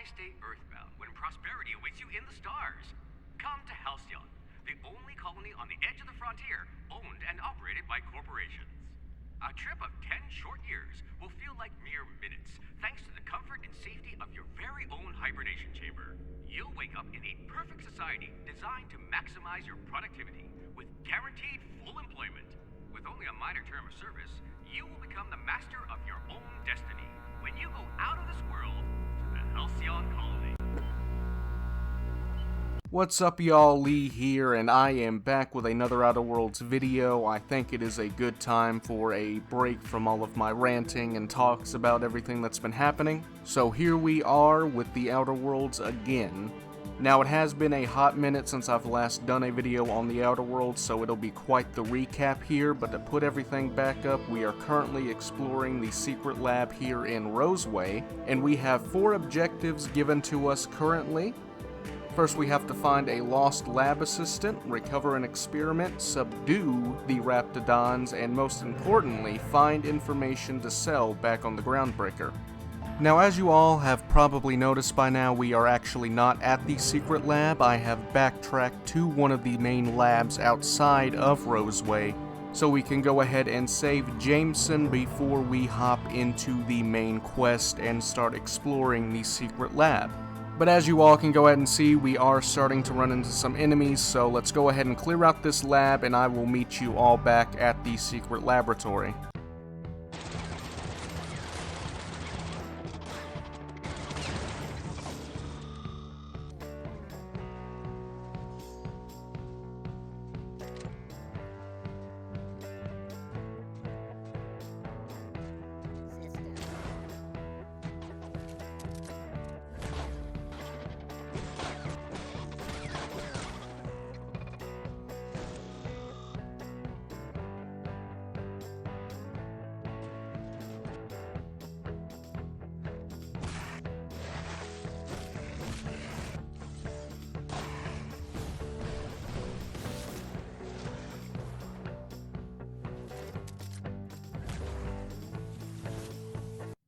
Why stay earthbound when prosperity awaits you in the stars? Come to Halcyon, the only colony on the edge of the frontier, owned and operated by corporations. A trip of 10 short years will feel like mere minutes, thanks to the comfort and safety of your very own hibernation chamber. You'll wake up in a perfect society designed to maximize your productivity, with guaranteed full employment. With only a minor term of service, you will become the master of your own destiny when you go out of this world to the Halcyon colony. What's up, y'all? Lee here, and I am back with another Outer Worlds video. I think it is a good time for a break from all of my ranting and talks about everything that's been happening. So here we are with the Outer Worlds again. Now, it has been a hot minute since I've last done a video on the Outer Worlds, so it'll be quite the recap here, but to put everything back up, we are currently exploring the secret lab here in Roseway, and we have 4 objectives given to us currently. First, we have to find a lost lab assistant, recover an experiment, subdue the Raptidons, and most importantly, find information to sell back on the Groundbreaker. Now, as you all have probably noticed by now, we are actually not at the secret lab. I have backtracked to one of the main labs outside of Roseway, so we can go ahead and save Jameson before we hop into the main quest and start exploring the secret lab. But as you all can go ahead and see, we are starting to run into some enemies, so let's go ahead and clear out this lab, and I will meet you all back at the secret laboratory.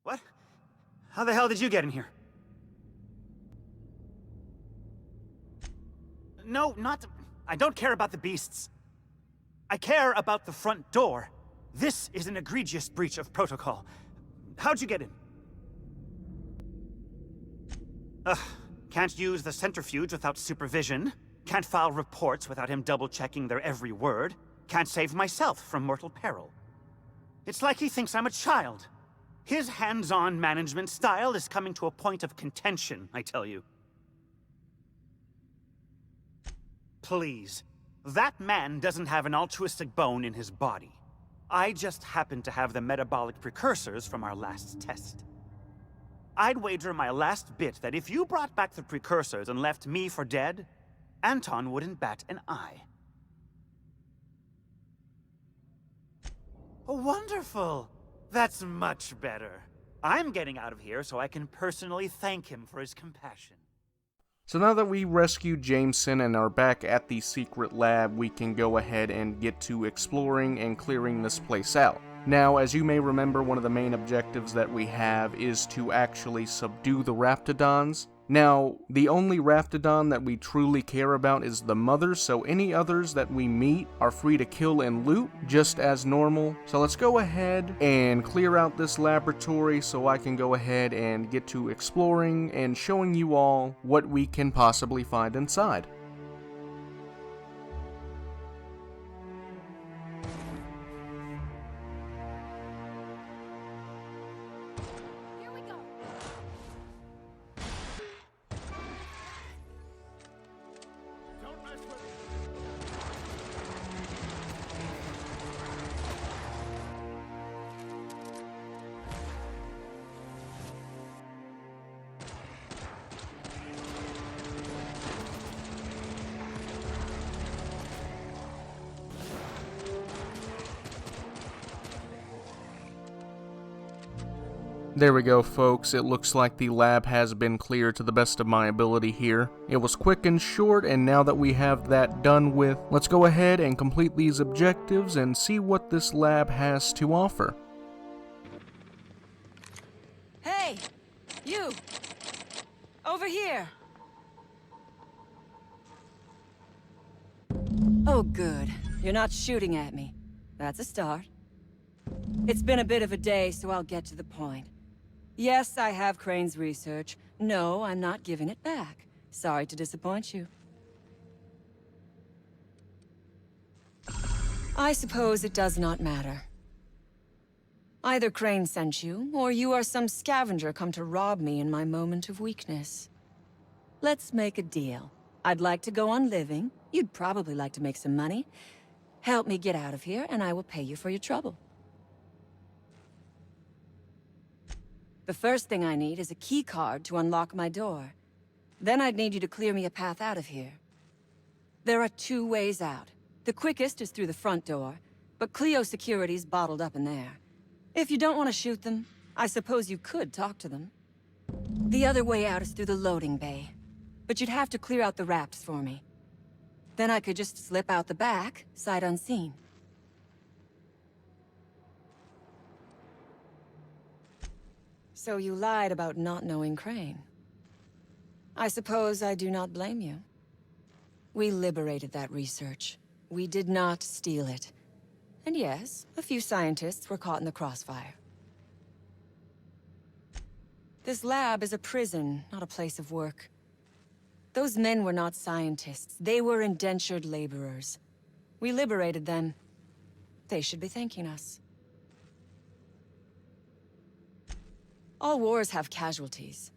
What? How the hell did you get in here? No, not... I don't care about the beasts. I care about the front door. This is an egregious breach of protocol. How'd you get in? Can't use the centrifuge without supervision. Can't file reports without him double-checking their every word. Can't save myself from mortal peril. It's like he thinks I'm a child. His hands-on management style is coming to a point of contention, I tell you. Please. That man doesn't have an altruistic bone in his body. I just happen to have the metabolic precursors from our last test. I'd wager my last bit that if you brought back the precursors and left me for dead, Anton wouldn't bat an eye. Oh, wonderful! That's much better. I'm getting out of here so I can personally thank him for his compassion. So now that we rescued Jameson and are back at the secret lab, we can go ahead and get to exploring and clearing this place out. Now, as you may remember, one of the main objectives that we have is to actually subdue the Raptidons. Now, the only Raptidon that we truly care about is the mother, so any others that we meet are free to kill and loot, just as normal. So let's go ahead and clear out this laboratory so I can go ahead and get to exploring and showing you all what we can possibly find inside. There we go, folks. It looks like the lab has been cleared to the best of my ability here. It was quick and short, and now that we have that done with, let's go ahead and complete these objectives and see what this lab has to offer. Hey! You! Over here! Oh, good. You're not shooting at me. That's a start. It's been a bit of a day, so I'll get to the point. Yes, I have Crane's research. No, I'm not giving it back. Sorry to disappoint you. I suppose it does not matter. Either Crane sent you, or you are some scavenger come to rob me in my moment of weakness. Let's make a deal. I'd like to go on living. You'd probably like to make some money. Help me get out of here, and I will pay you for your trouble. The first thing I need is a key card to unlock my door. Then I'd need you to clear me a path out of here. There are 2 ways out. The quickest is through the front door, but Cleo security's bottled up in there. If you don't want to shoot them, I suppose you could talk to them. The other way out is through the loading bay, but you'd have to clear out the rafts for me. Then I could just slip out the back, sight unseen. So you lied about not knowing Crane. I suppose I do not blame you. We liberated that research. We did not steal it. And yes, a few scientists were caught in the crossfire. This lab is a prison, not a place of work. Those men were not scientists. They were indentured laborers. We liberated them. They should be thanking us. All wars have casualties.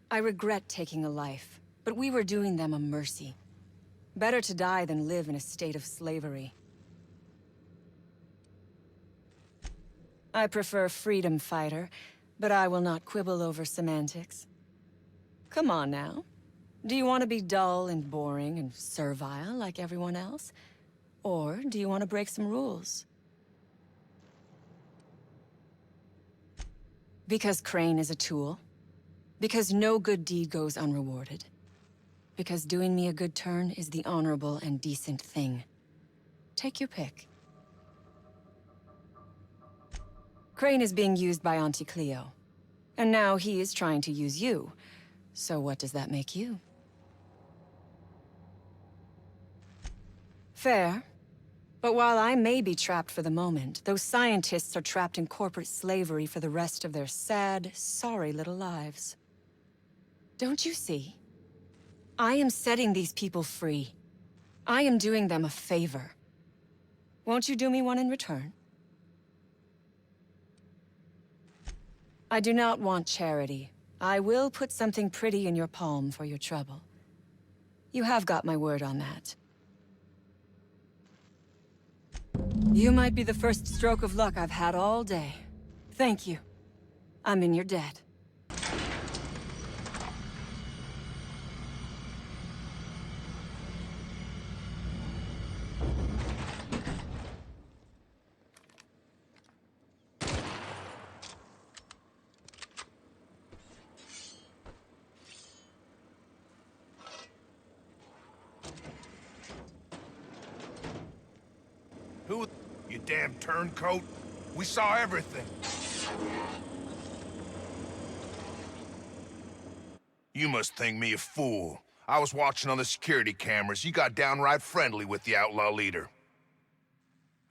I regret taking a life, but we were doing them a mercy. Better to die than live in a state of slavery. I prefer freedom fighter, but I will not quibble over semantics. Come on now. Do you want to be dull and boring and servile like everyone else? Or do you want to break some rules? Because Crane is a tool. Because no good deed goes unrewarded. Because doing me a good turn is the honorable and decent thing. Take your pick. Crane is being used by Auntie Cleo. And now he is trying to use you. So what does that make you? Fair. But while I may be trapped for the moment, those scientists are trapped in corporate slavery for the rest of their sad, sorry little lives. Don't you see? I am setting these people free. I am doing them a favor. Won't you do me one in return? I do not want charity. I will put something pretty in your palm for your trouble. You have got my word on that. You might be the first stroke of luck I've had all day. Thank you. I'm in your debt. Who, you damn turncoat? We saw everything. You must think me a fool. I was watching on the security cameras. You got downright friendly with the outlaw leader.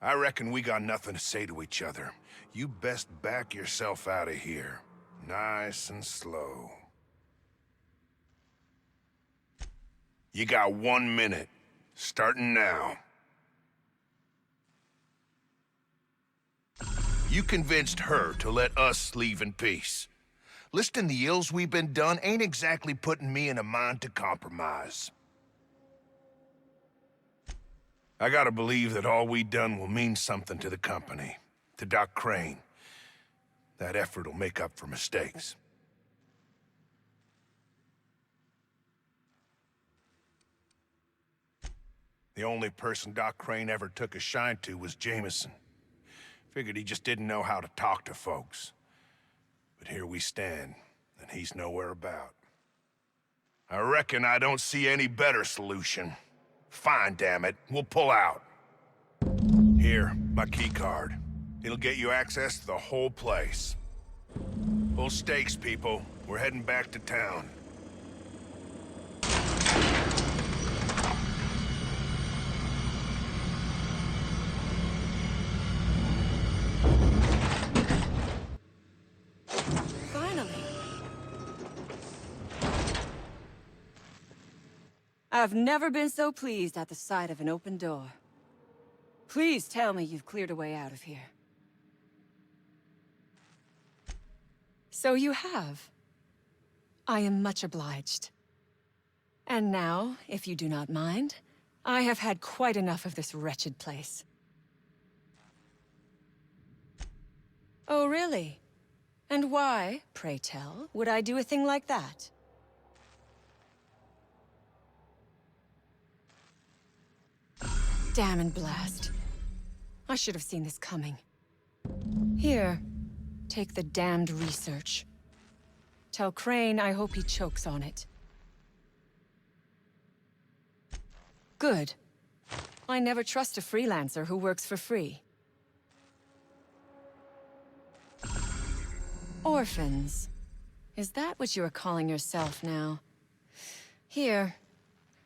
I reckon we got nothing to say to each other. You best back yourself out of here. Nice and slow. You got 1 minute. Starting now. You convinced her to let us leave in peace. Listing the ills we've been done ain't exactly putting me in a mind to compromise. I gotta believe that all we done will mean something to the company, to Doc Crane. That effort will make up for mistakes. The only person Doc Crane ever took a shine to was Jameson. Figured he just didn't know how to talk to folks. But here we stand, and he's nowhere about. I reckon I don't see any better solution. Fine, damn it. We'll pull out. Here, my key card. It'll get you access to the whole place. Full stakes, people. We're heading back to town. I've never been so pleased at the sight of an open door. Please tell me you've cleared a way out of here. So you have. I am much obliged. And now, if you do not mind, I have had quite enough of this wretched place. Oh, really? And why, pray tell, would I do a thing like that? Damn and blast. I should have seen this coming. Here, take the damned research. Tell Crane I hope he chokes on it. Good. I never trust a freelancer who works for free. Orphans. Is that what you are calling yourself now? Here.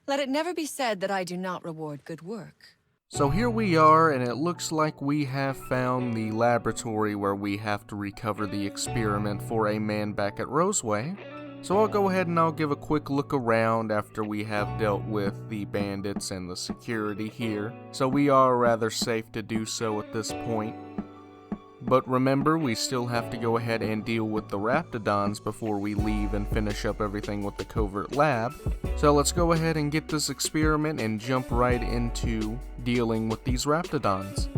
Let it never be said that I do not reward good work. So here we are, and it looks like we have found the laboratory where we have to recover the experiment for a man back at Roseway. So I'll go ahead and I'll give a quick look around after we have dealt with the bandits and the security here. So we are rather safe to do so at this point. But remember, we still have to go ahead and deal with the Raptidons before we leave and finish up everything with the Covert Lab. So let's go ahead and get this experiment and jump right into dealing with these Raptidons.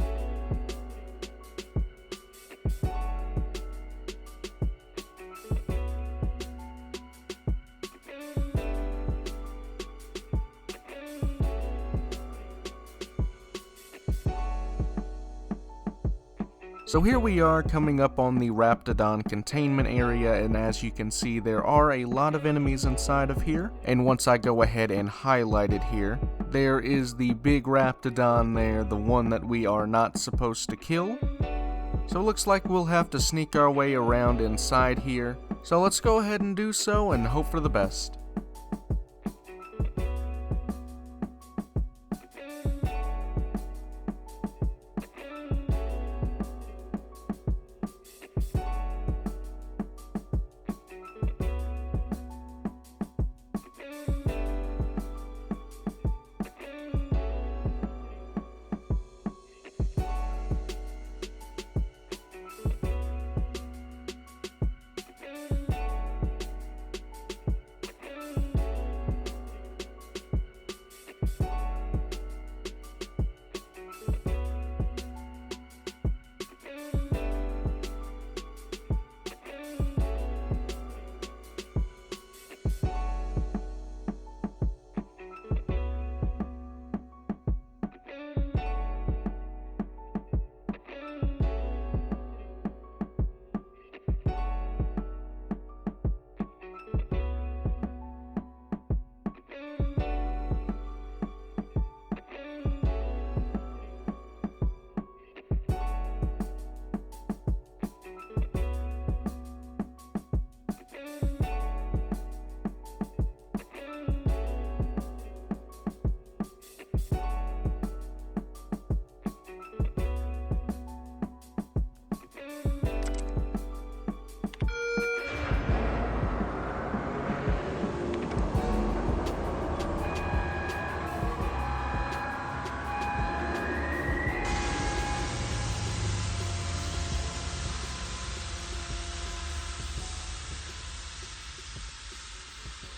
So here we are coming up on the Raptidon containment area, and as you can see there are a lot of enemies inside of here. And once I go ahead and highlight it here, there is the big Raptidon there, the one that we are not supposed to kill. So it looks like we'll have to sneak our way around inside here. So let's go ahead and do so and hope for the best.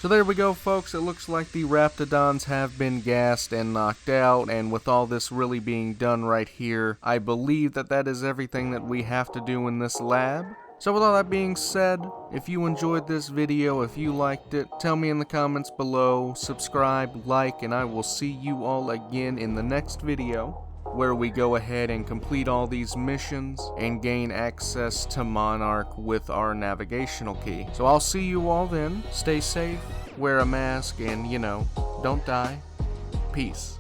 So there we go, folks. It looks like the Raptidons have been gassed and knocked out, and with all this really being done right here, I believe that that is everything that we have to do in this lab. So with all that being said, if you enjoyed this video, if you liked it, tell me in the comments below, subscribe, like, and I will see you all again in the next video, where we go ahead and complete all these missions and gain access to Monarch with our navigational key. So I'll see you all then. Stay safe, wear a mask, and, you know, don't die. Peace.